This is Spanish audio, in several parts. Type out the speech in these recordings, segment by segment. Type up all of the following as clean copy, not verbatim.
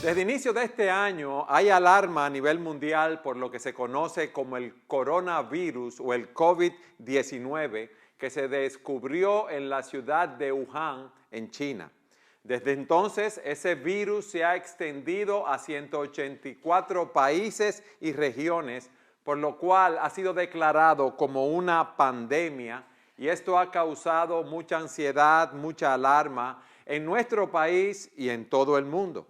Desde el inicio de este año hay alarma a nivel mundial por lo que se conoce como el coronavirus o el COVID-19 que se descubrió en la ciudad de Wuhan, en China. Desde entonces, ese virus se ha extendido a 184 países y regiones, por lo cual ha sido declarado como una pandemia y esto ha causado mucha ansiedad, mucha alarma en nuestro país y en todo el mundo.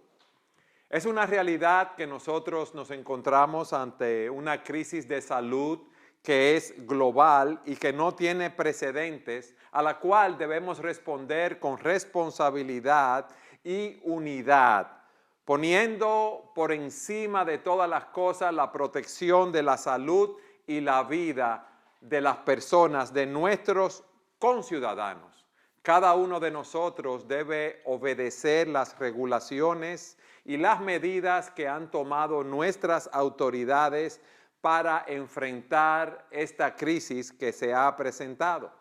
Es una realidad que nosotros nos encontramos ante una crisis de salud que es global y que no tiene precedentes, a la cual debemos responder con responsabilidad y unidad, poniendo por encima de todas las cosas la protección de la salud y la vida de las personas, de nuestros conciudadanos. Cada uno de nosotros debe obedecer las regulaciones y las medidas que han tomado nuestras autoridades para enfrentar esta crisis que se ha presentado.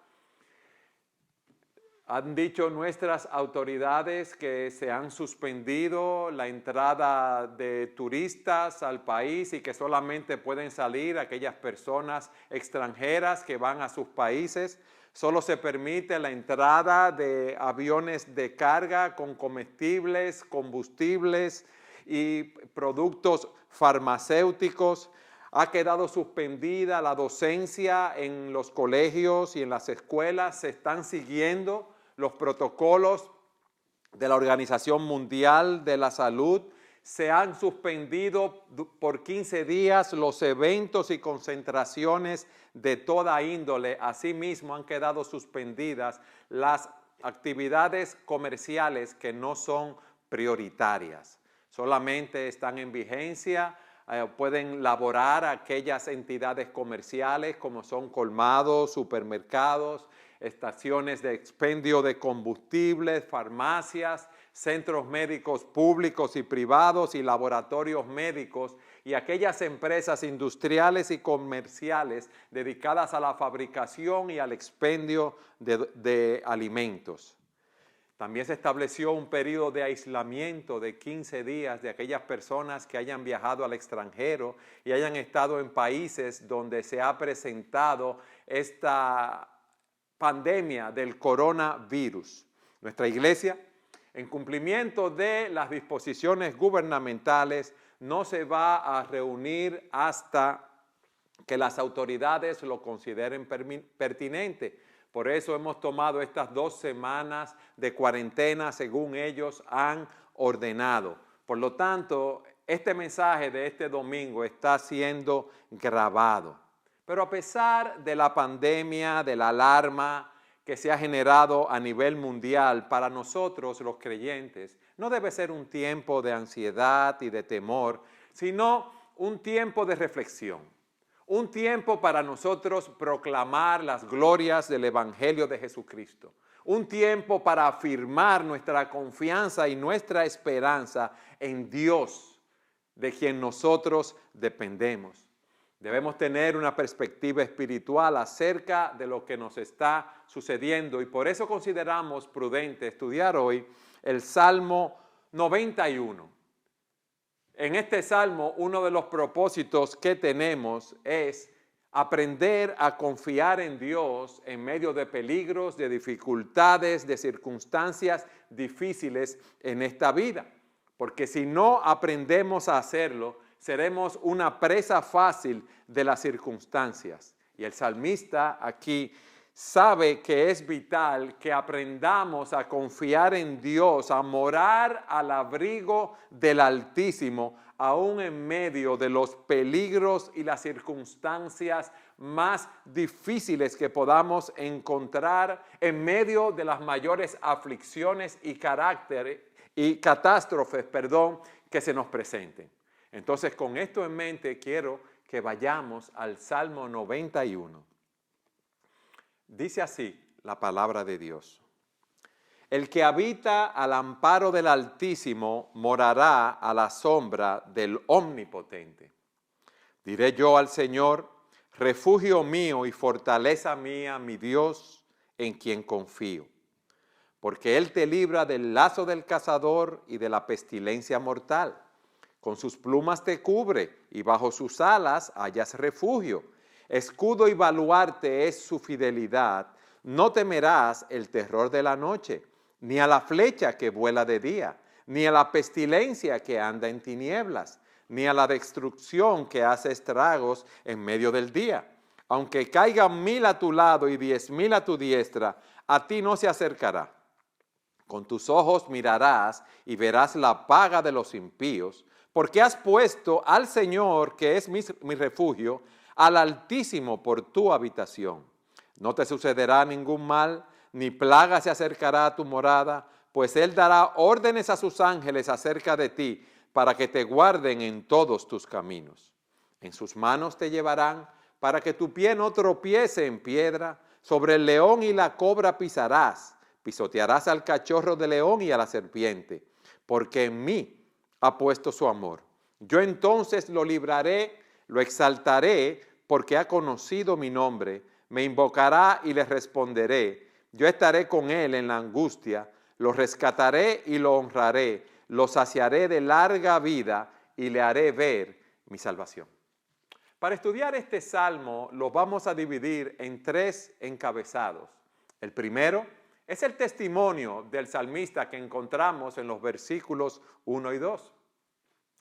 Han dicho nuestras autoridades que se han suspendido la entrada de turistas al país y que solamente pueden salir aquellas personas extranjeras que van a sus países. Solo se permite la entrada de aviones de carga con comestibles, combustibles y productos farmacéuticos. Ha quedado suspendida la docencia en los colegios y en las escuelas. Se están siguiendo los protocolos de la Organización Mundial de la Salud. Se han suspendido por 15 días los eventos y concentraciones de toda índole. Asimismo, han quedado suspendidas las actividades comerciales que no son prioritarias. Solamente están en vigencia. Pueden laborar aquellas entidades comerciales como son colmados, supermercados, estaciones de expendio de combustibles, farmacias, centros médicos públicos y privados y laboratorios médicos y aquellas empresas industriales y comerciales dedicadas a la fabricación y al expendio de alimentos. También se estableció un periodo de aislamiento de 15 días de aquellas personas que hayan viajado al extranjero y hayan estado en países donde se ha presentado esta pandemia del coronavirus. Nuestra iglesia, en cumplimiento de las disposiciones gubernamentales, no se va a reunir hasta que las autoridades lo consideren pertinente. Por eso hemos tomado estas 2 semanas de cuarentena según ellos han ordenado. Por lo tanto, este mensaje de este domingo está siendo grabado. Pero a pesar de la pandemia, de la alarma que se ha generado a nivel mundial, para nosotros los creyentes no debe ser un tiempo de ansiedad y de temor, sino un tiempo de reflexión. Un tiempo para nosotros proclamar las glorias del Evangelio de Jesucristo. Un tiempo para afirmar nuestra confianza y nuestra esperanza en Dios, de quien nosotros dependemos. Debemos tener una perspectiva espiritual acerca de lo que nos está sucediendo y por eso consideramos prudente estudiar hoy el Salmo 91. En este salmo, uno de los propósitos que tenemos es aprender a confiar en Dios en medio de peligros, de dificultades, de circunstancias difíciles en esta vida. Porque si no aprendemos a hacerlo, seremos una presa fácil de las circunstancias. Y el salmista aquí sabe que es vital que aprendamos a confiar en Dios, a morar al abrigo del Altísimo, aún en medio de los peligros y las circunstancias más difíciles que podamos encontrar, en medio de las mayores aflicciones y catástrofes, que se nos presenten. Entonces, con esto en mente, quiero que vayamos al Salmo 91. Dice así la palabra de Dios. El que habita al amparo del Altísimo morará a la sombra del Omnipotente. Diré yo al Señor, refugio mío y fortaleza mía, mi Dios, en quien confío. Porque Él te libra del lazo del cazador y de la pestilencia mortal. Con sus plumas te cubre y bajo sus alas hallas refugio. Escudo y baluarte es su fidelidad. No temerás el terror de la noche, ni a la flecha que vuela de día, ni a la pestilencia que anda en tinieblas, ni a la destrucción que hace estragos en medio del día. Aunque caigan 1000 a tu lado y 10.000 a tu diestra, a ti no se acercará. Con tus ojos mirarás y verás la paga de los impíos, porque has puesto al Señor, que es mi refugio, al Altísimo por tu habitación. No te sucederá ningún mal, ni plaga se acercará a tu morada, pues Él dará órdenes a sus ángeles acerca de ti, para que te guarden en todos tus caminos. En sus manos te llevarán, para que tu pie no tropiece en piedra. Sobre el león y la cobra pisarás, pisotearás al cachorro de león y a la serpiente, porque en mí ha puesto su amor. Yo entonces lo libraré, lo exaltaré, porque ha conocido mi nombre. Me invocará y le responderé. Yo estaré con él en la angustia, lo rescataré y lo honraré, lo saciaré de larga vida y le haré ver mi salvación. Para estudiar este salmo lo vamos a dividir en 3 encabezados. El primero es el testimonio del salmista que encontramos en los versículos 1 y 2.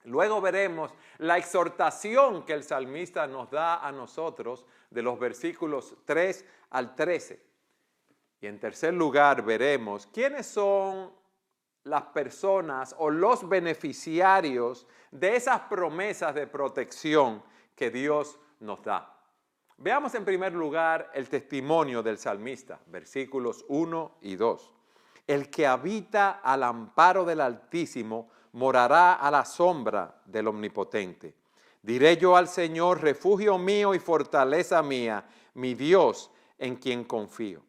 Luego veremos la exhortación que el salmista nos da a nosotros de los versículos 3 al 13. Y en tercer lugar veremos quiénes son las personas o los beneficiarios de esas promesas de protección que Dios nos da. Veamos en primer lugar el testimonio del salmista, versículos 1 y 2. El que habita al amparo del Altísimo morará a la sombra del Omnipotente. Diré yo al Señor, refugio mío y fortaleza mía, mi Dios en quien confío.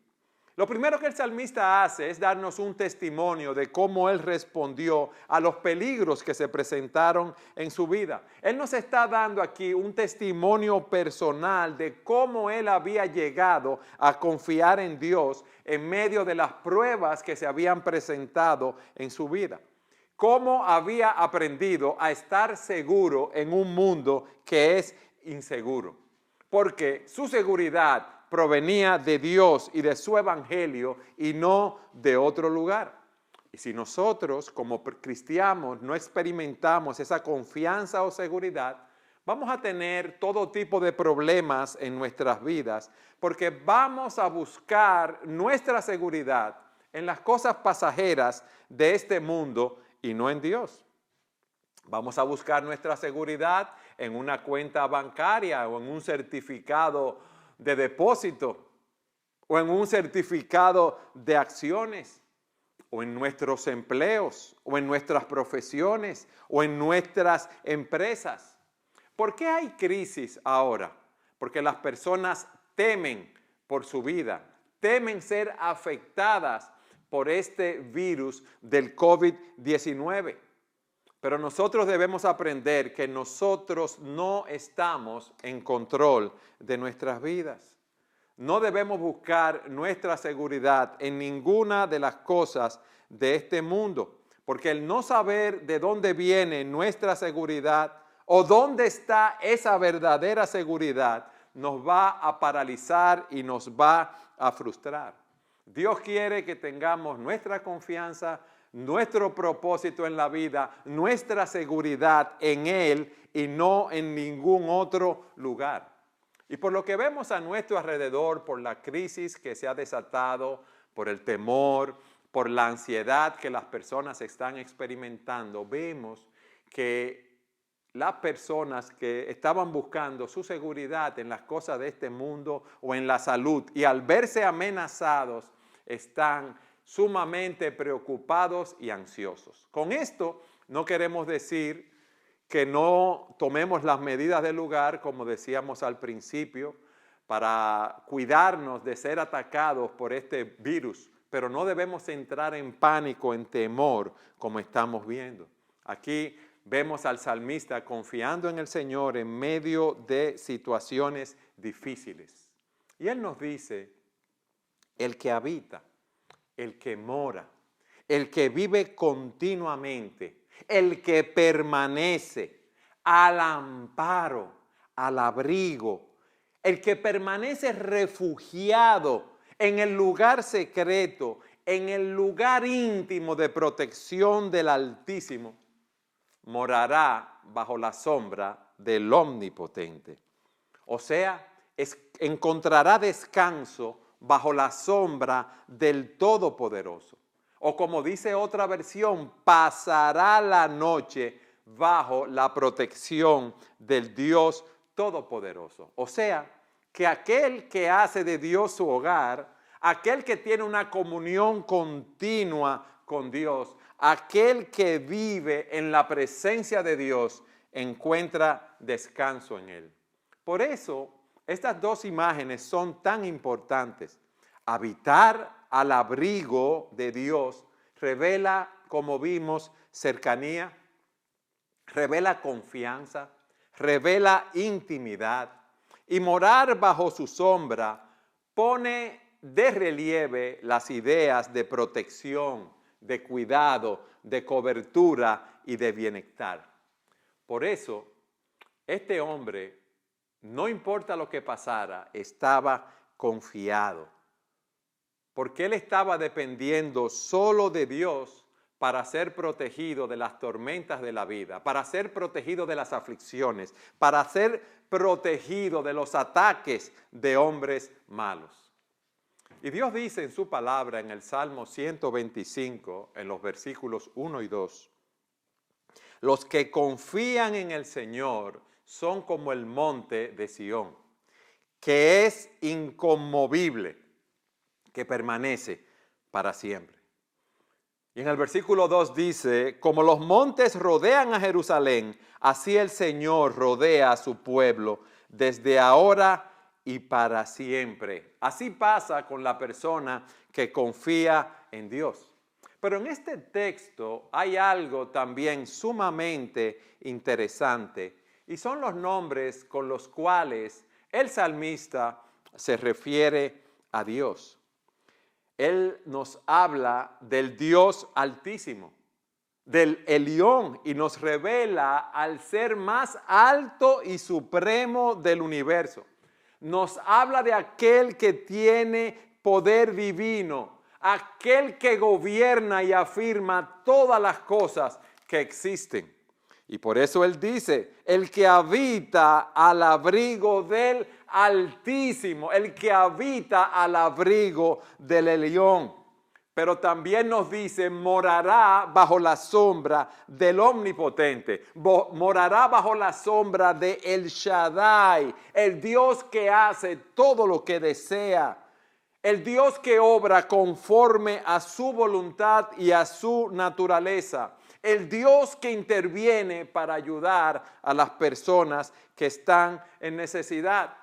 Lo primero que el salmista hace es darnos un testimonio de cómo él respondió a los peligros que se presentaron en su vida. Él nos está dando aquí un testimonio personal de cómo él había llegado a confiar en Dios en medio de las pruebas que se habían presentado en su vida. Cómo había aprendido a estar seguro en un mundo que es inseguro. Porque su seguridad provenía de Dios y de su evangelio y no de otro lugar. Y si nosotros como cristianos no experimentamos esa confianza o seguridad, vamos a tener todo tipo de problemas en nuestras vidas porque vamos a buscar nuestra seguridad en las cosas pasajeras de este mundo y no en Dios. Vamos a buscar nuestra seguridad en una cuenta bancaria o en un certificado de depósito o en un certificado de acciones o en nuestros empleos o en nuestras profesiones o en nuestras empresas. ¿Por qué hay crisis ahora? Porque las personas temen por su vida, temen ser afectadas por este virus del COVID-19. Pero nosotros debemos aprender que nosotros no estamos en control de nuestras vidas. No debemos buscar nuestra seguridad en ninguna de las cosas de este mundo, porque el no saber de dónde viene nuestra seguridad o dónde está esa verdadera seguridad nos va a paralizar y nos va a frustrar. Dios quiere que tengamos nuestra confianza, nuestro propósito en la vida, nuestra seguridad en Él y no en ningún otro lugar. Y por lo que vemos a nuestro alrededor, por la crisis que se ha desatado, por el temor, por la ansiedad que las personas están experimentando, vemos que las personas que estaban buscando su seguridad en las cosas de este mundo o en la salud y al verse amenazados están sumamente preocupados y ansiosos. Con esto no queremos decir que no tomemos las medidas del lugar, como decíamos al principio, para cuidarnos de ser atacados por este virus, pero no debemos entrar en pánico, en temor, como estamos viendo. Aquí vemos al salmista confiando en el Señor en medio de situaciones difíciles. Y Él nos dice, el que habita, el que mora, el que vive continuamente, el que permanece al amparo, al abrigo, el que permanece refugiado en el lugar secreto, en el lugar íntimo de protección del Altísimo, morará bajo la sombra del Omnipotente. O sea, encontrará descanso bajo la sombra del Todopoderoso. O como dice otra versión, pasará la noche bajo la protección del Dios Todopoderoso. O sea, que aquel que hace de Dios su hogar, aquel que tiene una comunión continua con Dios, aquel que vive en la presencia de Dios, encuentra descanso en Él. Por eso, estas dos imágenes son tan importantes. Habitar al abrigo de Dios revela, como vimos, cercanía, revela confianza, revela intimidad. Y morar bajo su sombra pone de relieve las ideas de protección, de cuidado, de cobertura y de bienestar. Por eso, este hombre, no importa lo que pasara, estaba confiado, porque él estaba dependiendo solo de Dios para ser protegido de las tormentas de la vida, para ser protegido de las aflicciones, para ser protegido de los ataques de hombres malos. Y Dios dice en su palabra en el Salmo 125, en los versículos 1 y 2, los que confían en el Señor son como el monte de Sión, que es inconmovible, que permanece para siempre. Y en el versículo 2 dice, como los montes rodean a Jerusalén, así el Señor rodea a su pueblo desde ahora y para siempre. Así pasa con la persona que confía en Dios. Pero en este texto hay algo también sumamente interesante y son los nombres con los cuales el salmista se refiere a Dios. Él nos habla del Dios Altísimo, del Elión, y nos revela al ser más alto y supremo del universo. Nos habla de aquel que tiene poder divino, aquel que gobierna y afirma todas las cosas que existen. Y por eso él dice, el que habita al abrigo del Altísimo, el que habita al abrigo del Elión. Pero también nos dice, morará bajo la sombra del Omnipotente, morará bajo la sombra de El Shaddai, el Dios que hace todo lo que desea, el Dios que obra conforme a su voluntad y a su naturaleza. El Dios que interviene para ayudar a las personas que están en necesidad.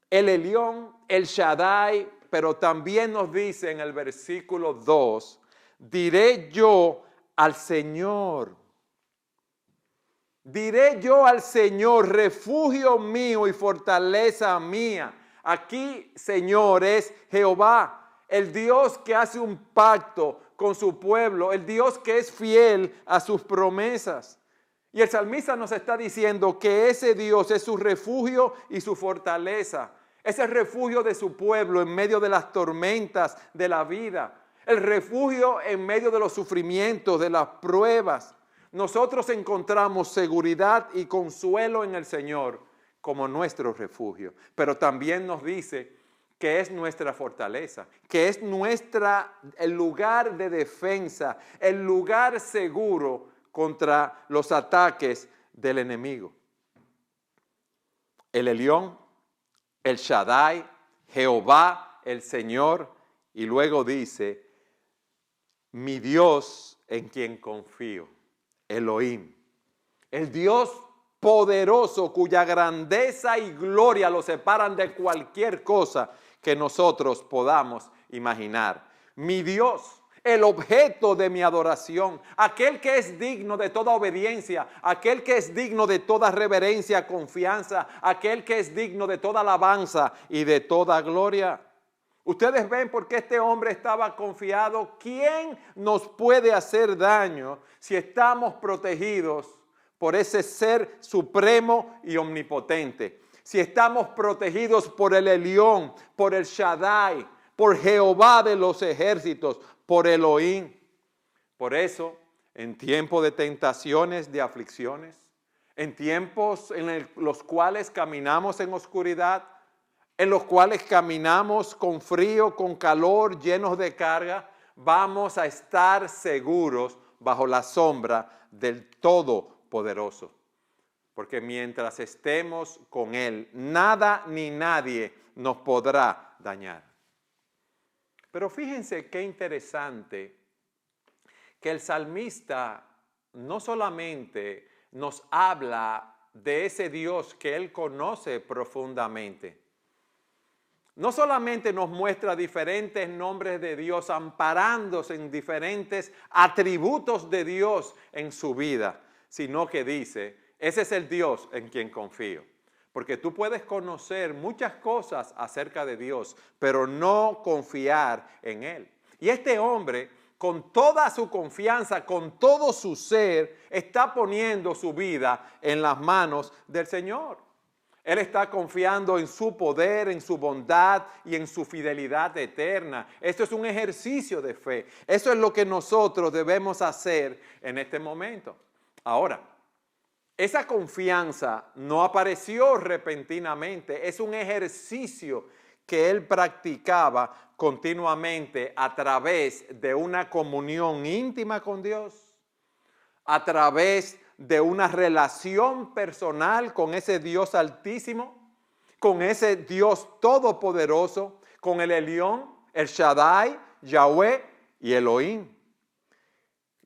El Elión, el Shaddai, pero también nos dice en el versículo 2, diré yo al Señor, refugio mío y fortaleza mía. Aquí, Señor, es Jehová, el Dios que hace un pacto con su pueblo, el Dios que es fiel a sus promesas. Y el salmista nos está diciendo que ese Dios es su refugio y su fortaleza. Es el refugio de su pueblo en medio de las tormentas de la vida. El refugio en medio de los sufrimientos, de las pruebas. Nosotros encontramos seguridad y consuelo en el Señor como nuestro refugio. Pero también nos dice que es nuestra fortaleza, que es el lugar de defensa, el lugar seguro contra los ataques del enemigo. El Elión, el Shaddai, Jehová, el Señor, y luego dice, mi Dios en quien confío, Elohim, el Dios poderoso cuya grandeza y gloria lo separan de cualquier cosa que nosotros podamos imaginar. Mi Dios, el objeto de mi adoración, aquel que es digno de toda obediencia, aquel que es digno de toda reverencia, confianza, aquel que es digno de toda alabanza y de toda gloria. Ustedes ven por qué este hombre estaba confiado. ¿Quién nos puede hacer daño si estamos protegidos por ese ser supremo y omnipotente? Si estamos protegidos por el Elión, por el Shaddai, por Jehová de los ejércitos, por Elohim. Por eso, en tiempos de tentaciones, de aflicciones, en tiempos en los cuales caminamos en oscuridad, en los cuales caminamos con frío, con calor, llenos de carga, vamos a estar seguros bajo la sombra del Todopoderoso. Porque mientras estemos con Él, nada ni nadie nos podrá dañar. Pero fíjense qué interesante que el salmista no solamente nos habla de ese Dios que Él conoce profundamente, no solamente nos muestra diferentes nombres de Dios, amparándose en diferentes atributos de Dios en su vida, sino que dice, ese es el Dios en quien confío. Porque tú puedes conocer muchas cosas acerca de Dios, pero no confiar en Él. Y este hombre, con toda su confianza, con todo su ser, está poniendo su vida en las manos del Señor. Él está confiando en su poder, en su bondad y en su fidelidad eterna. Esto es un ejercicio de fe. Eso es lo que nosotros debemos hacer en este momento. Ahora, esa confianza no apareció repentinamente. Es un ejercicio que él practicaba continuamente a través de una comunión íntima con Dios, a través de una relación personal con ese Dios altísimo, con ese Dios todopoderoso, con el Elión, el Shaddai, Yahweh y Elohim.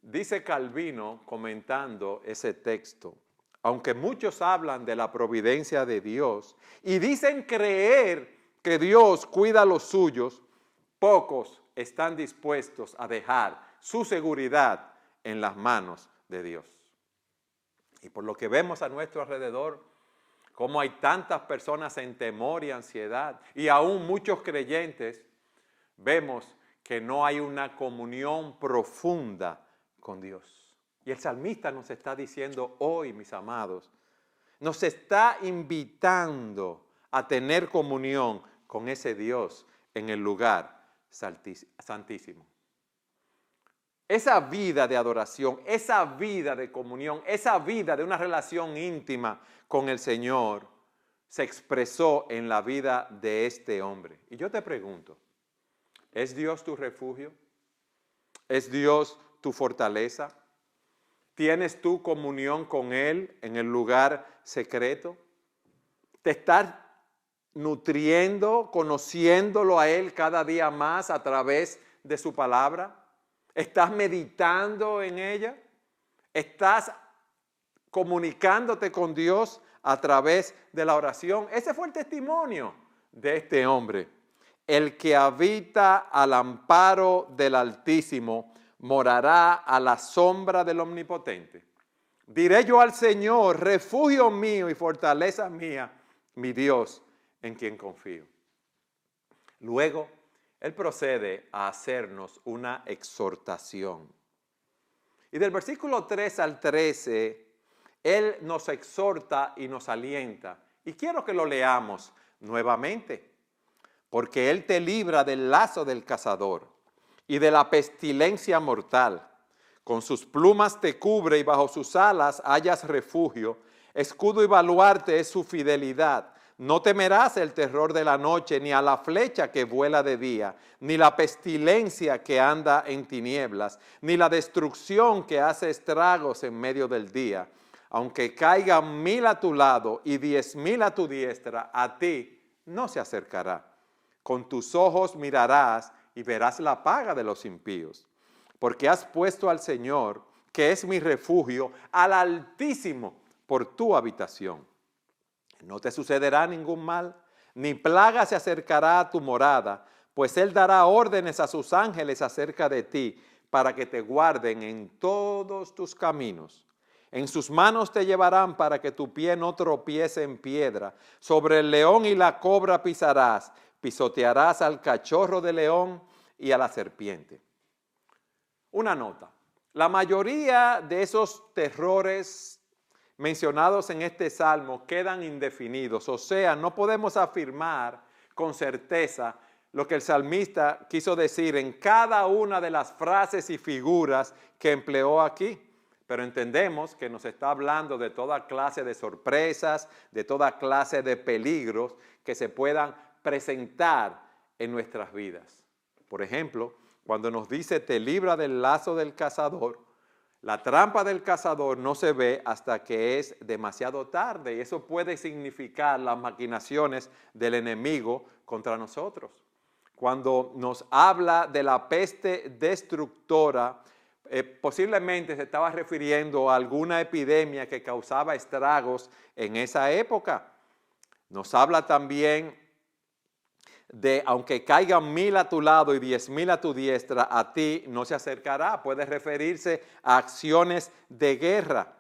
Dice Calvino, comentando ese texto, aunque muchos hablan de la providencia de Dios y dicen creer que Dios cuida a los suyos, pocos están dispuestos a dejar su seguridad en las manos de Dios. Y por lo que vemos a nuestro alrededor, como hay tantas personas en temor y ansiedad, y aún muchos creyentes, vemos que no hay una comunión profunda con Dios. Y el salmista nos está diciendo hoy, mis amados, nos está invitando a tener comunión con ese Dios en el lugar santísimo. Esa vida de adoración, esa vida de comunión, esa vida de una relación íntima con el Señor se expresó en la vida de este hombre. Y yo te pregunto, ¿es Dios tu refugio? ¿Es Dios tu fortaleza? ¿Tienes tu comunión con Él en el lugar secreto? ¿Te estás nutriendo, conociéndolo a Él cada día más a través de su palabra? ¿Estás meditando en ella? ¿Estás comunicándote con Dios a través de la oración? Ese fue el testimonio de este hombre. El que habita al amparo del Altísimo morará a la sombra del Omnipotente. Diré yo al Señor, refugio mío y fortaleza mía, mi Dios, en quien confío. Luego, Él procede a hacernos una exhortación. Y del versículo 3 al 13, Él nos exhorta y nos alienta. Y quiero que lo leamos nuevamente. Porque Él te libra del lazo del cazador y de la pestilencia mortal. Con sus plumas te cubre y bajo sus alas hallas refugio. Escudo y baluarte es su fidelidad. No temerás el terror de la noche, ni a la flecha que vuela de día, ni la pestilencia que anda en tinieblas, ni la destrucción que hace estragos en medio del día. Aunque caigan 1000 a tu lado y 10,000 a tu diestra, a ti no se acercará. Con tus ojos mirarás y verás la paga de los impíos. Porque has puesto al Señor, que es mi refugio, al Altísimo por tu habitación. No te sucederá ningún mal, ni plaga se acercará a tu morada, pues Él dará órdenes a sus ángeles acerca de ti, para que te guarden en todos tus caminos. En sus manos te llevarán para que tu pie no tropiece en piedra. Sobre el león y la cobra pisarás, pisotearás al cachorro de león y a la serpiente. Una nota. La mayoría de esos terrores mencionados en este salmo quedan indefinidos, o sea, no podemos afirmar con certeza lo que el salmista quiso decir en cada una de las frases y figuras que empleó aquí. Pero entendemos que nos está hablando de toda clase de sorpresas, de toda clase de peligros que se puedan presentar en nuestras vidas. Por ejemplo, cuando nos dice te libra del lazo del cazador, la trampa del cazador no se ve hasta que es demasiado tarde, y eso puede significar las maquinaciones del enemigo contra nosotros. Cuando nos habla de la peste destructora, posiblemente se estaba refiriendo a alguna epidemia que causaba estragos en esa época. Nos habla también de aunque caigan 1000 a tu lado y 10,000 a tu diestra, a ti no se acercará. Puede referirse a acciones de guerra.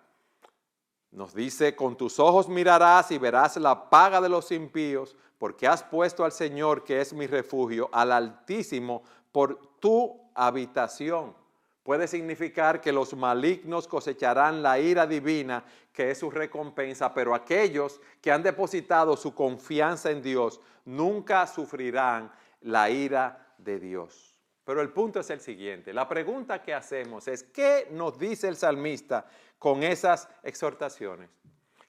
Nos dice, con tus ojos mirarás y verás la paga de los impíos, porque has puesto al Señor, que es mi refugio, al Altísimo, por tu habitación. Puede significar que los malignos cosecharán la ira divina, que es su recompensa, pero aquellos que han depositado su confianza en Dios nunca sufrirán la ira de Dios. Pero el punto es el siguiente, la pregunta que hacemos es, ¿qué nos dice el salmista con esas exhortaciones?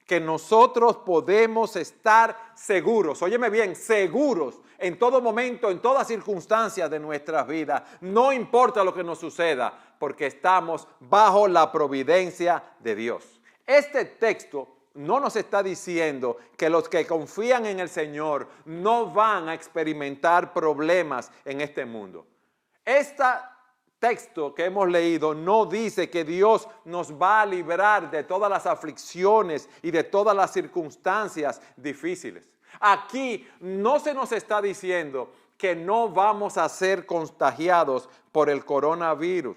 Que nosotros podemos estar seguros, óyeme bien, seguros en todo momento, en todas circunstancias de nuestras vidas, no importa lo que nos suceda, porque estamos bajo la providencia de Dios. Este texto no nos está diciendo que los que confían en el Señor no van a experimentar problemas en este mundo. Este texto que hemos leído no dice que Dios nos va a librar de todas las aflicciones y de todas las circunstancias difíciles. Aquí no se nos está diciendo que no vamos a ser contagiados por el coronavirus.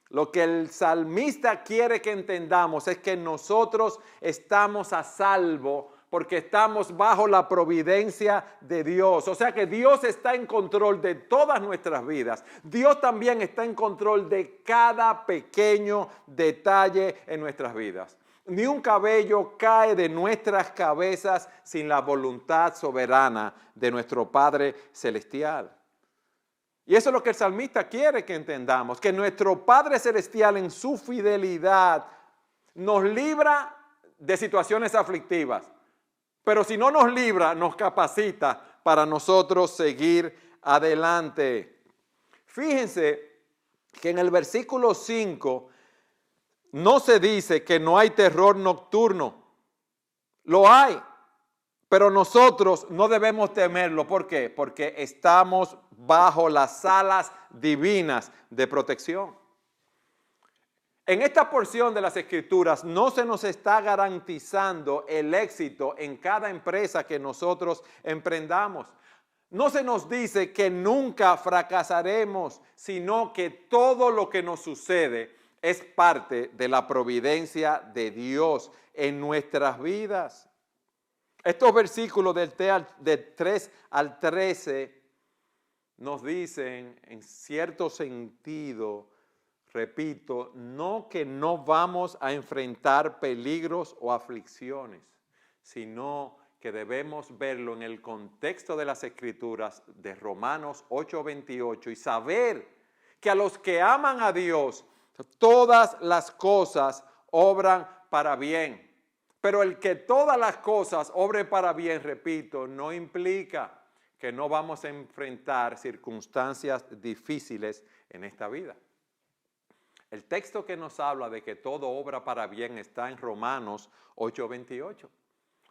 Lo que el salmista quiere que entendamos es que nosotros estamos a salvo porque estamos bajo la providencia de Dios. O sea que Dios está en control de todas nuestras vidas. Dios también está en control de cada pequeño detalle en nuestras vidas. Ni un cabello cae de nuestras cabezas sin la voluntad soberana de nuestro Padre Celestial. Y eso es lo que el salmista quiere que entendamos, que nuestro Padre Celestial en su fidelidad nos libra de situaciones aflictivas. Pero si no nos libra, nos capacita para nosotros seguir adelante. Fíjense que en el versículo 5 no se dice que no hay terror nocturno. Lo hay, pero nosotros no debemos temerlo. ¿Por qué? Porque estamos bajo las alas divinas de protección. En esta porción de las Escrituras no se nos está garantizando el éxito en cada empresa que nosotros emprendamos. No se nos dice que nunca fracasaremos, sino que todo lo que nos sucede es parte de la providencia de Dios en nuestras vidas. Estos versículos del 3 al 13 nos dicen en cierto sentido, repito, no que no vamos a enfrentar peligros o aflicciones, sino que debemos verlo en el contexto de las Escrituras de Romanos 8:28 y saber que a los que aman a Dios, todas las cosas obran para bien. Pero el que todas las cosas obren para bien, repito, no implica que no vamos a enfrentar circunstancias difíciles en esta vida. El texto que nos habla de que todo obra para bien está en Romanos 8:28.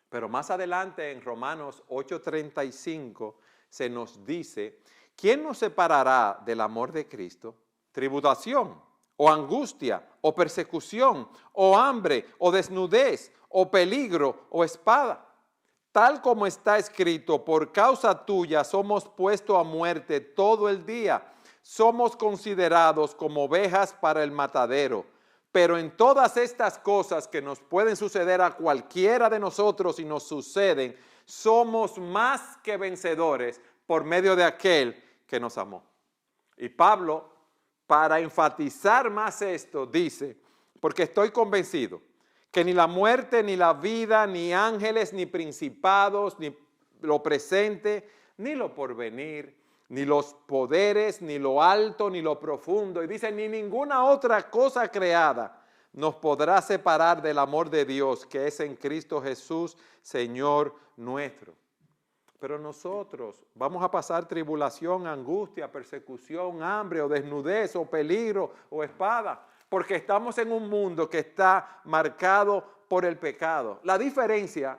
Pero más adelante en Romanos 8:35 se nos dice, ¿quién nos separará del amor de Cristo? ¿Tribulación, o angustia, o persecución, o hambre, o desnudez, o peligro, o espada? Tal como está escrito, por causa tuya somos puestos a muerte todo el día. Somos considerados como ovejas para el matadero. Pero en todas estas cosas que nos pueden suceder a cualquiera de nosotros y nos suceden, somos más que vencedores por medio de aquel que nos amó. Y Pablo, para enfatizar más esto, dice, porque estoy convencido que ni la muerte, ni la vida, ni ángeles, ni principados, ni lo presente, ni lo porvenir, ni los poderes, ni lo alto, ni lo profundo, y dice, ni ninguna otra cosa creada nos podrá separar del amor de Dios, que es en Cristo Jesús, Señor nuestro. Pero nosotros vamos a pasar tribulación, angustia, persecución, hambre o desnudez o peligro o espada, porque estamos en un mundo que está marcado por el pecado. La diferencia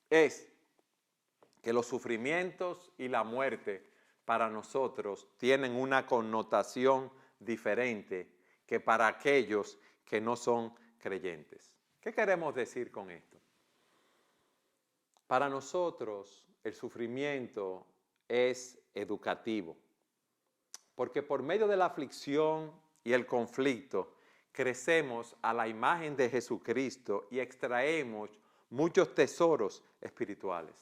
es que los sufrimientos y la muerte para nosotros tienen una connotación diferente que para aquellos que no son creyentes. ¿Qué queremos decir con esto? Para nosotros el sufrimiento es educativo, porque por medio de la aflicción y el conflicto crecemos a la imagen de Jesucristo y extraemos muchos tesoros espirituales.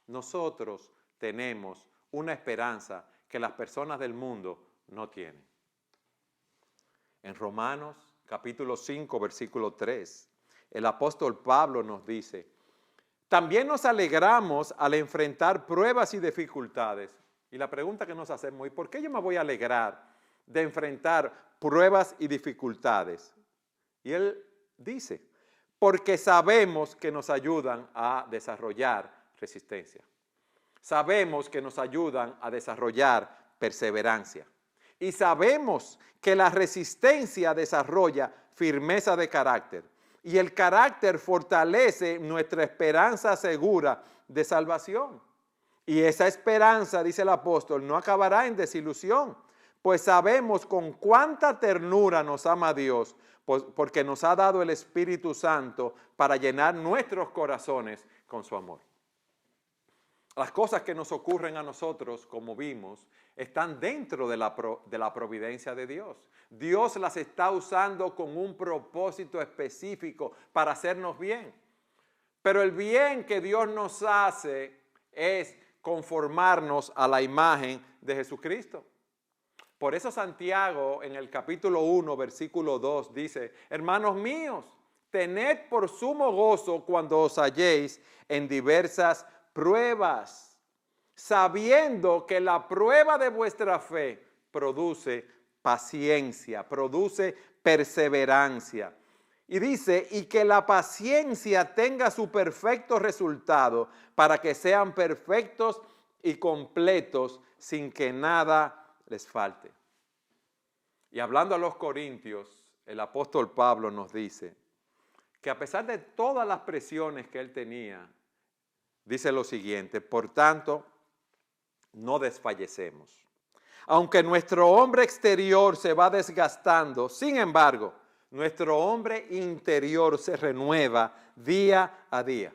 Nosotros tenemos una esperanza que las personas del mundo no tienen. En Romanos capítulo 5, versículo 3, el apóstol Pablo nos dice, también nos alegramos al enfrentar pruebas y dificultades. Y la pregunta que nos hacemos, ¿y por qué yo me voy a alegrar de enfrentar pruebas y dificultades? Y él dice, porque sabemos que nos ayudan a desarrollar resistencia. Sabemos que nos ayudan a desarrollar perseverancia. Y sabemos que la resistencia desarrolla firmeza de carácter. Y el carácter fortalece nuestra esperanza segura de salvación. Y esa esperanza, dice el apóstol, no acabará en desilusión, pues sabemos con cuánta ternura nos ama Dios, porque nos ha dado el Espíritu Santo para llenar nuestros corazones con su amor. Las cosas que nos ocurren a nosotros, como vimos, están dentro de la providencia de Dios. Dios las está usando con un propósito específico para hacernos bien. Pero el bien que Dios nos hace es conformarnos a la imagen de Jesucristo. Por eso Santiago en el capítulo 1, versículo 2 dice, hermanos míos, tened por sumo gozo cuando os halléis en diversas pruebas, sabiendo que la prueba de vuestra fe produce paciencia, produce perseverancia. Y dice, y que la paciencia tenga su perfecto resultado para que sean perfectos y completos sin que nada les falte. Y hablando a los corintios, el apóstol Pablo nos dice que a pesar de todas las presiones que él tenía, dice lo siguiente, por tanto, no desfallecemos. Aunque nuestro hombre exterior se va desgastando, sin embargo, nuestro hombre interior se renueva día a día.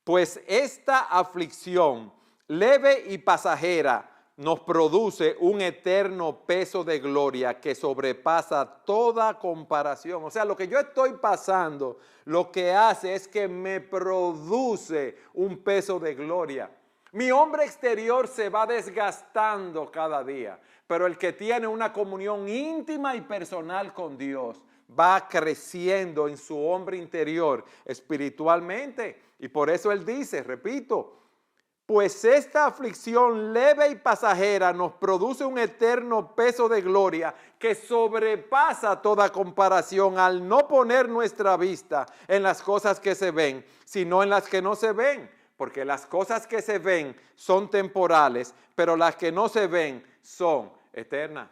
Pues esta aflicción leve y pasajera nos produce un eterno peso de gloria que sobrepasa toda comparación. O sea, lo que yo estoy pasando, lo que hace es que me produce un peso de gloria. Mi hombre exterior se va desgastando cada día, pero el que tiene una comunión íntima y personal con Dios va creciendo en su hombre interior espiritualmente. Y por eso él dice, repito, pues esta aflicción leve y pasajera nos produce un eterno peso de gloria que sobrepasa toda comparación al no poner nuestra vista en las cosas que se ven, sino en las que no se ven. Porque las cosas que se ven son temporales, pero las que no se ven son eternas.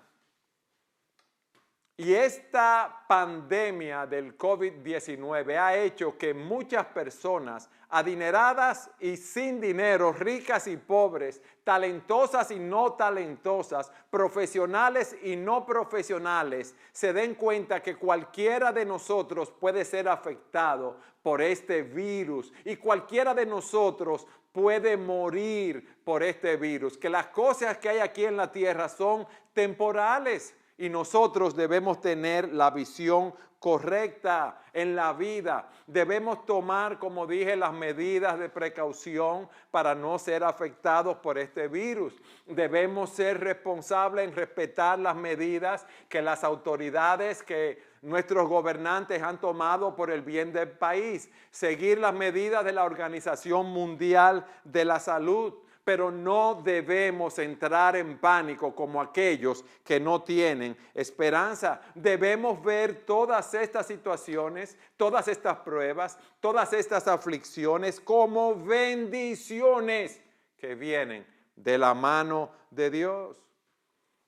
Y esta pandemia del COVID-19 ha hecho que muchas personas adineradas y sin dinero, ricas y pobres, talentosas y no talentosas, profesionales y no profesionales, se den cuenta que cualquiera de nosotros puede ser afectado por este virus y cualquiera de nosotros puede morir por este virus, que las cosas que hay aquí en la tierra son temporales. Y nosotros debemos tener la visión correcta en la vida. Debemos tomar, como dije, las medidas de precaución para no ser afectados por este virus. Debemos ser responsables en respetar las medidas que las autoridades, que nuestros gobernantes han tomado por el bien del país. Seguir las medidas de la Organización Mundial de la Salud. Pero no debemos entrar en pánico como aquellos que no tienen esperanza. Debemos ver todas estas situaciones, todas estas pruebas, todas estas aflicciones como bendiciones que vienen de la mano de Dios.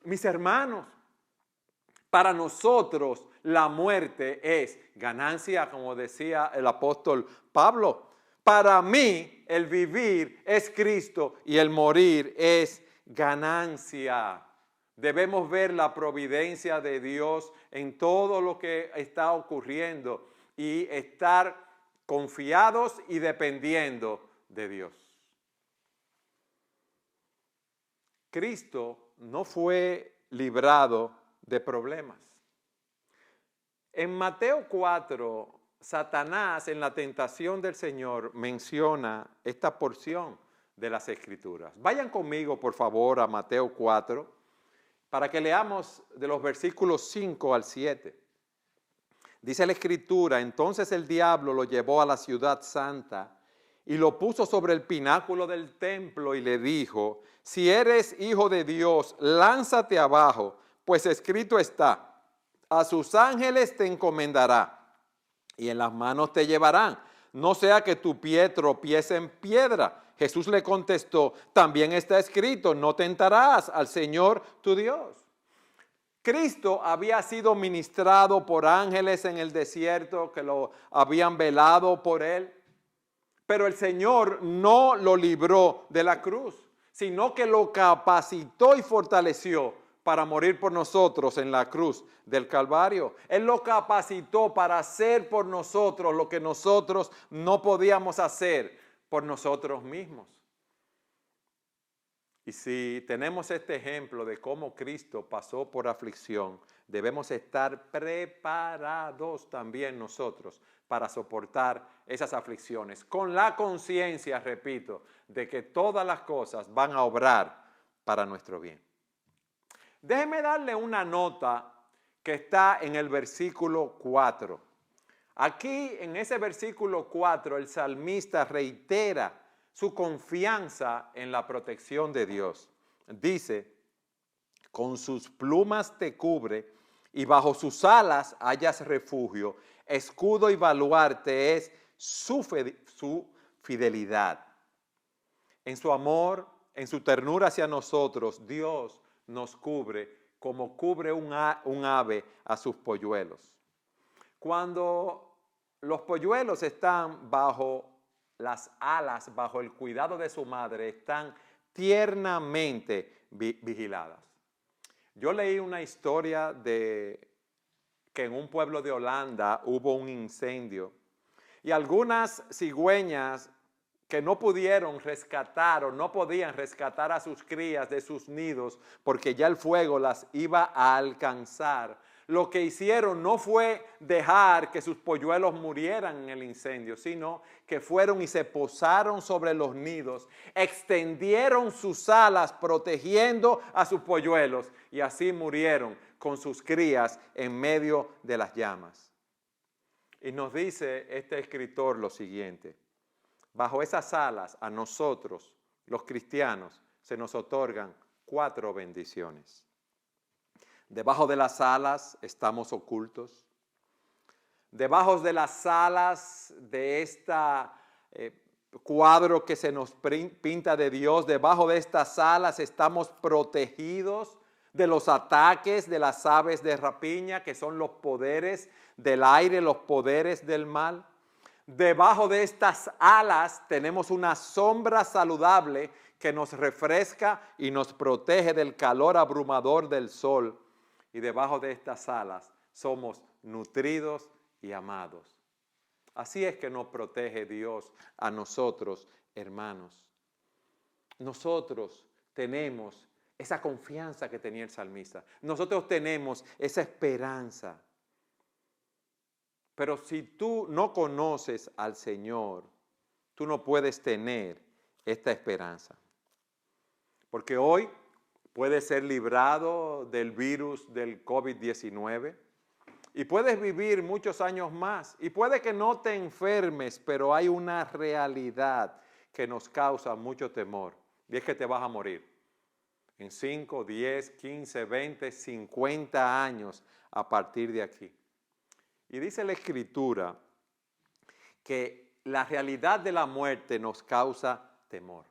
Mis hermanos, para nosotros la muerte es ganancia, como decía el apóstol Pablo. Para mí el vivir es Cristo y el morir es ganancia. Debemos ver la providencia de Dios en todo lo que está ocurriendo y estar confiados y dependiendo de Dios. Cristo no fue librado de problemas. En Mateo 4, Satanás en la tentación del Señor menciona esta porción de las Escrituras. Vayan conmigo, por favor, a Mateo 4, para que leamos de los versículos 5 al 7. Dice la Escritura: entonces el diablo lo llevó a la ciudad santa y lo puso sobre el pináculo del templo y le dijo: si eres hijo de Dios, lánzate abajo, pues escrito está: a sus ángeles te encomendará y en las manos te llevarán, no sea que tu pie tropiece en piedra. Jesús le contestó: también está escrito: no tentarás al Señor tu Dios. Cristo había sido ministrado por ángeles en el desierto que lo habían velado por él, pero el Señor no lo libró de la cruz, sino que lo capacitó y fortaleció para morir por nosotros en la cruz del Calvario. Él lo capacitó para hacer por nosotros lo que nosotros no podíamos hacer por nosotros mismos. Y si tenemos este ejemplo de cómo Cristo pasó por aflicción, debemos estar preparados también nosotros para soportar esas aflicciones, con la conciencia, repito, de que todas las cosas van a obrar para nuestro bien. Déjeme darle una nota que está en el versículo 4. Aquí, en ese versículo 4, el salmista reitera su confianza en la protección de Dios. Dice: con sus plumas te cubre y bajo sus alas hallas refugio. Escudo y baluarte es su fidelidad. En su amor, en su ternura hacia nosotros, Dios nos cubre como cubre un ave a sus polluelos. Cuando los polluelos están bajo las alas, bajo el cuidado de su madre, están tiernamente vigiladas. Yo leí una historia de que en un pueblo de Holanda hubo un incendio y algunas cigüeñas que no pudieron rescatar o no podían rescatar a sus crías de sus nidos porque ya el fuego las iba a alcanzar, lo que hicieron no fue dejar que sus polluelos murieran en el incendio, sino que fueron y se posaron sobre los nidos, extendieron sus alas protegiendo a sus polluelos y así murieron con sus crías en medio de las llamas. Y nos dice este escritor lo siguiente: bajo esas alas a nosotros, los cristianos, se nos otorgan 4 bendiciones. Debajo de las alas estamos ocultos. Debajo de las alas de esta cuadro que se nos pinta de Dios, debajo de estas alas estamos protegidos de los ataques de las aves de rapiña, que son los poderes del aire, los poderes del mal. Debajo de estas alas tenemos una sombra saludable que nos refresca y nos protege del calor abrumador del sol. Y debajo de estas alas somos nutridos y amados. Así es que nos protege Dios a nosotros, hermanos. Nosotros tenemos esa confianza que tenía el salmista. Nosotros tenemos esa esperanza. Pero si tú no conoces al Señor, tú no puedes tener esta esperanza. Porque hoy puedes ser librado del virus del COVID-19 y puedes vivir muchos años más. Y puede que no te enfermes, pero hay una realidad que nos causa mucho temor. Y es que te vas a morir en 5, 10, 15, 20, 50 años a partir de aquí. Y dice la Escritura que la realidad de la muerte nos causa temor.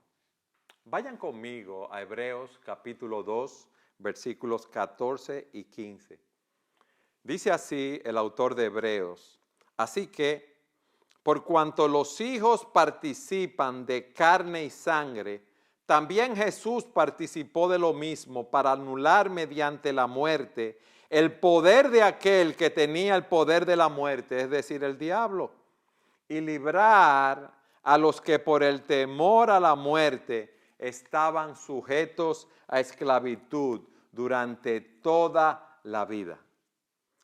Vayan conmigo a Hebreos capítulo 2, versículos 14 y 15. Dice así el autor de Hebreos: así que, por cuanto los hijos participan de carne y sangre, también Jesús participó de lo mismo para anular mediante la muerte el poder de aquel que tenía el poder de la muerte, es decir, el diablo, y librar a los que por el temor a la muerte estaban sujetos a esclavitud durante toda la vida.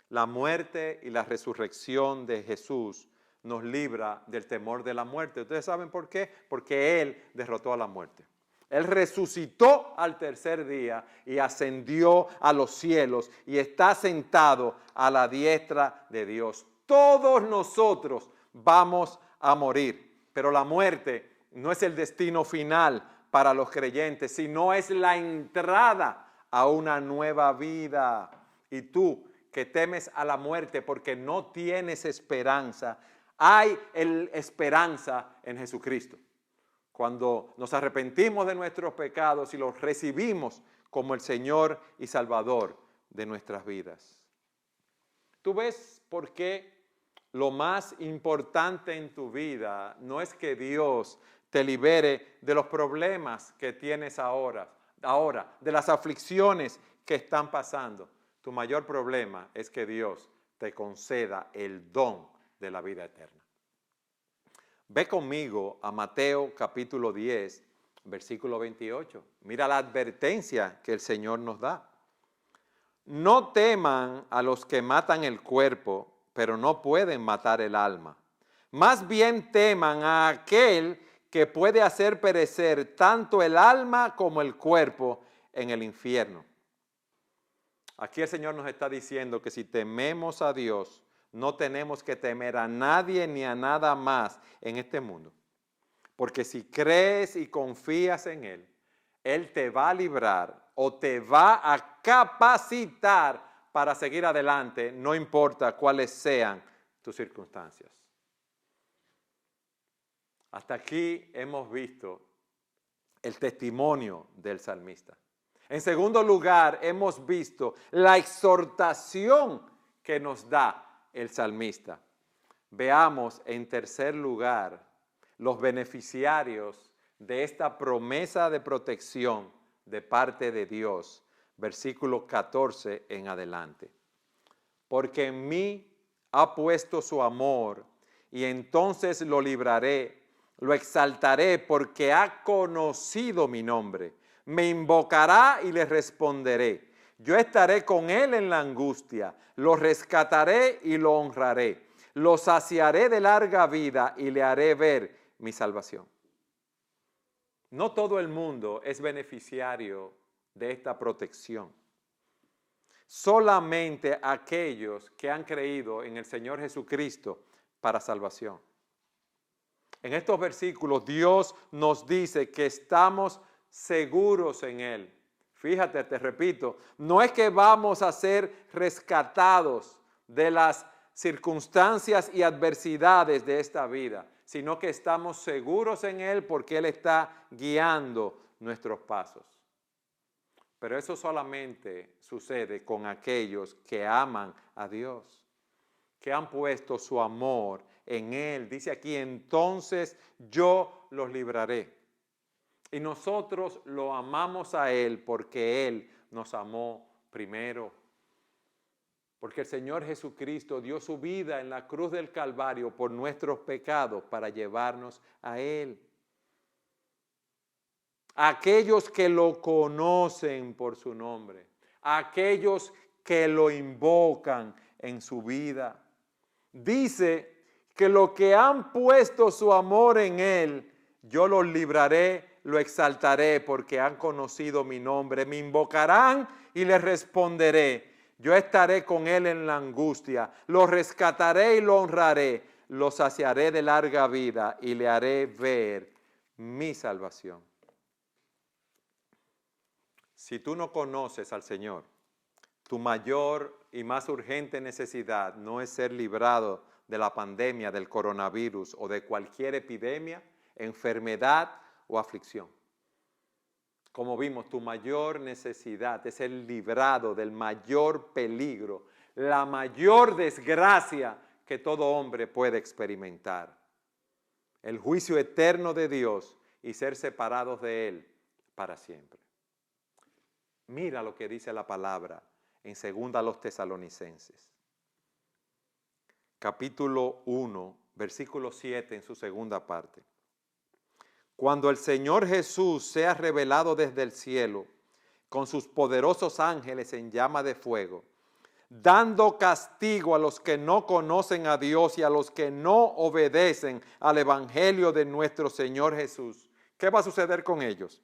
La muerte y la resurrección de Jesús nos libra del temor de la muerte. ¿Ustedes saben por qué? Porque Él derrotó a la muerte. Él resucitó al tercer día y ascendió a los cielos y está sentado a la diestra de Dios. Todos nosotros vamos a morir, pero la muerte no es el destino final para los creyentes, sino es la entrada a una nueva vida. Y tú que temes a la muerte porque no tienes esperanza, hay esperanza en Jesucristo. Cuando nos arrepentimos de nuestros pecados y los recibimos como el Señor y Salvador de nuestras vidas. ¿Tú ves por qué lo más importante en tu vida no es que Dios te libere de los problemas que tienes ahora, de las aflicciones que están pasando? Tu mayor problema es que Dios te conceda el don de la vida eterna. Ve conmigo a Mateo capítulo 10, versículo 28. Mira la advertencia que el Señor nos da. No teman a los que matan el cuerpo, pero no pueden matar el alma. Más bien teman a aquel que puede hacer perecer tanto el alma como el cuerpo en el infierno. Aquí el Señor nos está diciendo que si tememos a Dios, no tenemos que temer a nadie ni a nada más en este mundo. Porque si crees y confías en Él, Él te va a librar o te va a capacitar para seguir adelante, no importa cuáles sean tus circunstancias. Hasta aquí hemos visto el testimonio del salmista. En segundo lugar, hemos visto la exhortación que nos da el salmista. Veamos en tercer lugar los beneficiarios de esta promesa de protección de parte de Dios. Versículo 14 en adelante. Porque en mí ha puesto su amor y entonces lo libraré, lo exaltaré porque ha conocido mi nombre. Me invocará y le responderé. Yo estaré con él en la angustia, lo rescataré y lo honraré. Lo saciaré de larga vida y le haré ver mi salvación. No todo el mundo es beneficiario de esta protección. Solamente aquellos que han creído en el Señor Jesucristo para salvación. En estos versículos Dios nos dice que estamos seguros en Él. Fíjate, te repito, no es que vamos a ser rescatados de las circunstancias y adversidades de esta vida, sino que estamos seguros en Él porque Él está guiando nuestros pasos. Pero eso solamente sucede con aquellos que aman a Dios, que han puesto su amor en Él. Dice aquí, entonces yo los libraré. Y nosotros lo amamos a Él porque Él nos amó primero. Porque el Señor Jesucristo dio su vida en la cruz del Calvario por nuestros pecados para llevarnos a Él. aquellos que lo conocen por su nombre, aquellos que lo invocan en su vida. Dice que los que han puesto su amor en Él, yo los libraré, lo exaltaré porque han conocido mi nombre. Me invocarán y les responderé. Yo estaré con Él en la angustia, lo rescataré y lo honraré, lo saciaré de larga vida y le haré ver mi salvación. Si tú no conoces al Señor, tu mayor y más urgente necesidad no es ser librado de la pandemia, del coronavirus o de cualquier epidemia, enfermedad o aflicción. Como vimos, tu mayor necesidad es ser librado del mayor peligro, la mayor desgracia que todo hombre puede experimentar. El juicio eterno de Dios y ser separados de Él para siempre. Mira lo que dice la palabra en 2 Tesalonicenses. Capítulo 1, versículo 7 en su segunda parte. Cuando el Señor Jesús sea revelado desde el cielo, con sus poderosos ángeles en llama de fuego, dando castigo a los que no conocen a Dios y a los que no obedecen al evangelio de nuestro Señor Jesús. ¿Qué va a suceder con ellos?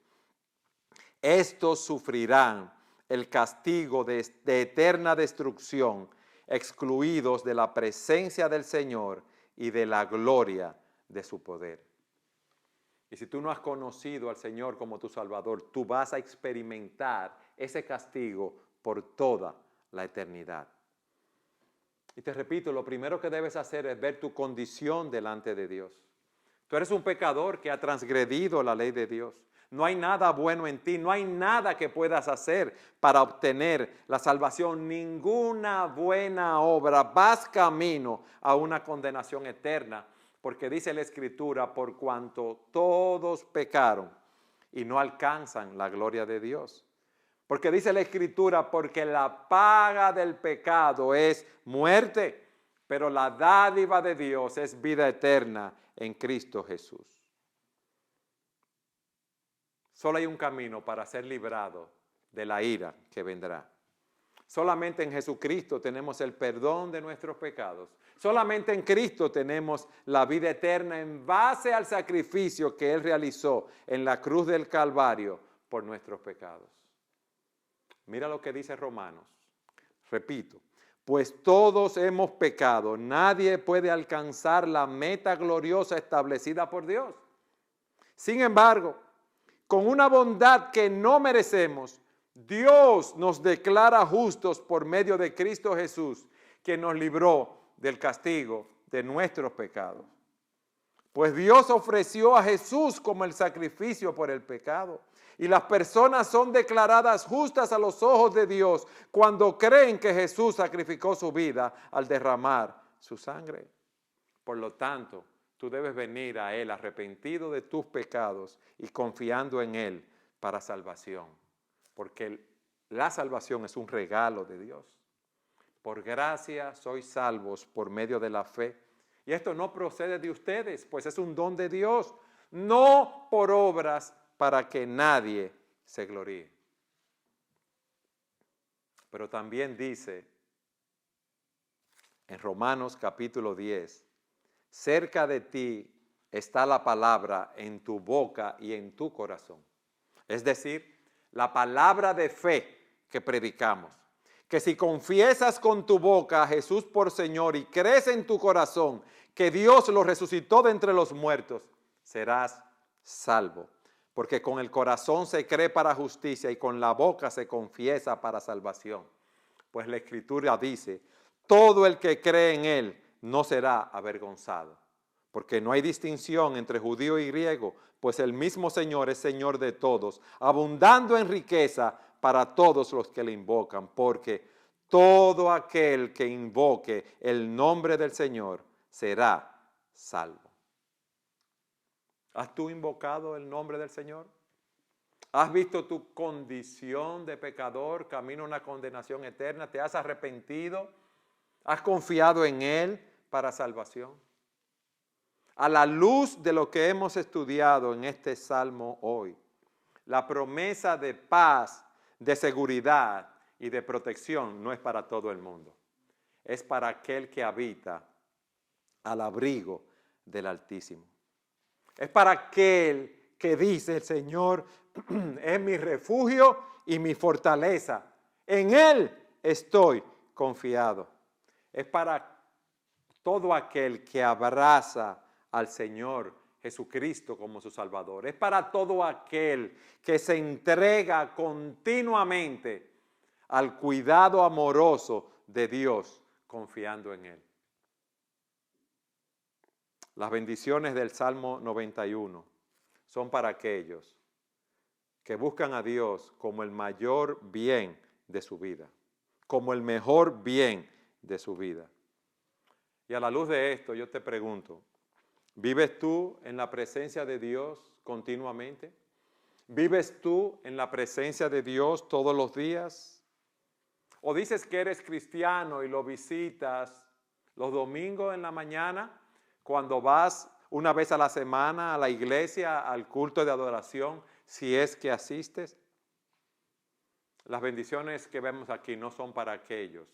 Estos sufrirán el castigo de eterna destrucción, excluidos de la presencia del Señor y de la gloria de su poder. Y si tú no has conocido al Señor como tu Salvador, tú vas a experimentar ese castigo por toda la eternidad. Y te repito, lo primero que debes hacer es ver tu condición delante de Dios. Tú eres un pecador que ha transgredido la ley de Dios. No hay nada bueno en ti, no hay nada que puedas hacer para obtener la salvación, ninguna buena obra. Vas camino a una condenación eterna, porque dice la Escritura, por cuanto todos pecaron y no alcanzan la gloria de Dios. Porque dice la Escritura, porque la paga del pecado es muerte, pero la dádiva de Dios es vida eterna en Cristo Jesús. Solo hay un camino para ser librado de la ira que vendrá. Solamente en Jesucristo tenemos el perdón de nuestros pecados. Solamente en Cristo tenemos la vida eterna en base al sacrificio que Él realizó en la cruz del Calvario por nuestros pecados. Mira lo que dice Romanos. Repito, pues todos hemos pecado. Nadie puede alcanzar la meta gloriosa establecida por Dios. Sin embargo, con una bondad que no merecemos, Dios nos declara justos por medio de Cristo Jesús, que nos libró del castigo de nuestros pecados. Pues Dios ofreció a Jesús como el sacrificio por el pecado. Y las personas son declaradas justas a los ojos de Dios cuando creen que Jesús sacrificó su vida al derramar su sangre. Por lo tanto, tú debes venir a Él arrepentido de tus pecados y confiando en Él para salvación. Porque la salvación es un regalo de Dios. Por gracia sois salvos por medio de la fe. Y esto no procede de ustedes, pues es un don de Dios, no por obras para que nadie se gloríe. Pero también dice en Romanos capítulo 10, cerca de ti está la palabra en tu boca y en tu corazón. Es decir, la palabra de fe que predicamos. Que si confiesas con tu boca a Jesús por Señor y crees en tu corazón que Dios lo resucitó de entre los muertos, serás salvo. Porque con el corazón se cree para justicia y con la boca se confiesa para salvación. Pues la Escritura dice, todo el que cree en Él no será avergonzado. Porque no hay distinción entre judío y griego, pues el mismo Señor es Señor de todos, abundando en riqueza para todos los que le invocan, porque todo aquel que invoque el nombre del Señor será salvo. ¿Has tú invocado el nombre del Señor? ¿Has visto tu condición de pecador, camino a una condenación eterna? ¿Te has arrepentido? ¿Has confiado en Él para salvación? A la luz de lo que hemos estudiado en este salmo hoy, La promesa de paz, de seguridad y de protección no es para todo el mundo. Es para aquel que habita al abrigo del Altísimo. Es para aquel que dice: el Señor es mi refugio y mi fortaleza. En Él estoy confiado. Es para todo aquel que abraza al Señor Jesucristo como su Salvador. Es para todo aquel que se entrega continuamente al cuidado amoroso de Dios, confiando en Él. Las bendiciones del Salmo 91 son para aquellos que buscan a Dios como el mayor bien de su vida, como el mejor bien de su vida. Y a la luz de esto yo te pregunto, ¿vives tú en la presencia de Dios continuamente? ¿Vives tú en la presencia de Dios todos los días? ¿O dices que eres cristiano y lo visitas los domingos en la mañana, cuando vas una vez a la semana a la iglesia, al culto de adoración, si es que asistes? Las bendiciones que vemos aquí no son para aquellos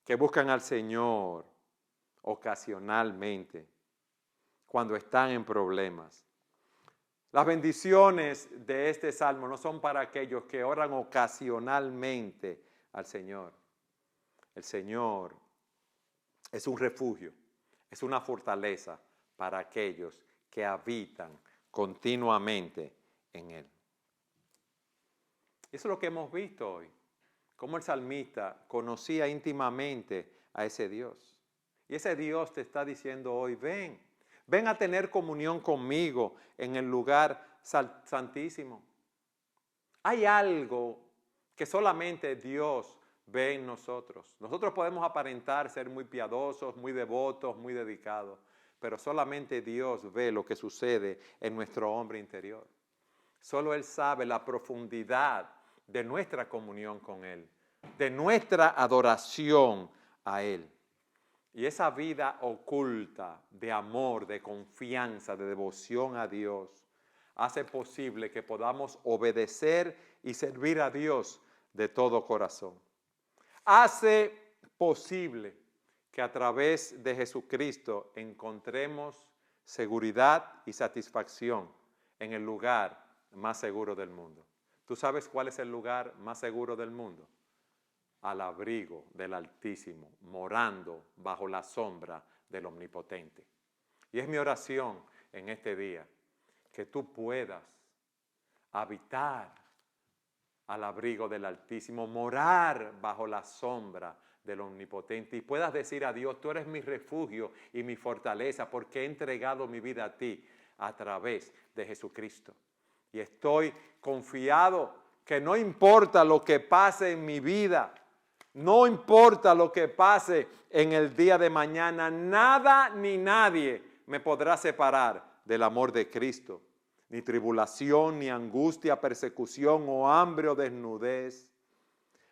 que buscan al Señor ocasionalmente, cuando están en problemas. Las bendiciones de este salmo no son para aquellos que oran ocasionalmente al Señor. El Señor es un refugio, es una fortaleza para aquellos que habitan continuamente en Él. Eso es lo que hemos visto hoy, cómo el salmista conocía íntimamente a ese Dios. Y ese Dios te está diciendo hoy: ven a tener comunión conmigo en el lugar santísimo. Hay algo que solamente Dios ve en nosotros. Nosotros podemos aparentar ser muy piadosos, muy devotos, muy dedicados, pero solamente Dios ve lo que sucede en nuestro hombre interior. Solo Él sabe la profundidad de nuestra comunión con Él, de nuestra adoración a Él. Y esa vida oculta de amor, de confianza, de devoción a Dios, hace posible que podamos obedecer y servir a Dios de todo corazón. Hace posible que a través de Jesucristo encontremos seguridad y satisfacción en el lugar más seguro del mundo. ¿Tú sabes cuál es el lugar más seguro del mundo? Al abrigo del Altísimo, morando bajo la sombra del Omnipotente. Y es mi oración en este día que tú puedas habitar al abrigo del Altísimo, morar bajo la sombra del Omnipotente y puedas decir a Dios: tú eres mi refugio y mi fortaleza, porque he entregado mi vida a ti a través de Jesucristo. Y estoy confiado que no importa lo que pase en mi vida, no importa lo que pase en el día de mañana, nada ni nadie me podrá separar del amor de Cristo. Ni tribulación, ni angustia, persecución o hambre o desnudez,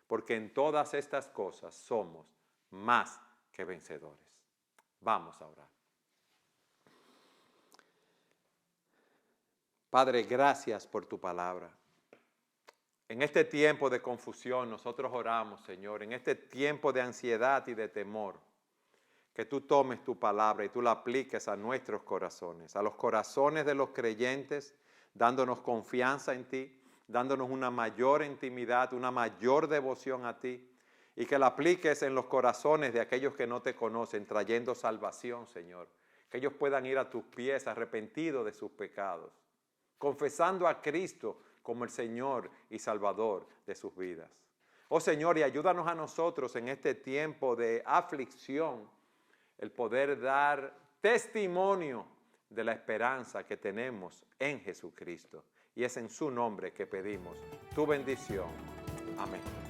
porque en todas estas cosas somos más que vencedores. Vamos a orar. Padre, gracias por tu palabra. En este tiempo de confusión nosotros oramos, Señor, en este tiempo de ansiedad y de temor, que tú tomes tu palabra y tú la apliques a nuestros corazones, a los corazones de los creyentes, dándonos confianza en ti, dándonos una mayor intimidad, una mayor devoción a ti, y que la apliques en los corazones de aquellos que no te conocen, trayendo salvación, Señor. Que ellos puedan ir a tus pies arrepentidos de sus pecados, confesando a Cristo como el Señor y Salvador de sus vidas. Oh Señor, y ayúdanos a nosotros en este tiempo de aflicción, el poder dar testimonio de la esperanza que tenemos en Jesucristo. Y es en su nombre que pedimos tu bendición. Amén.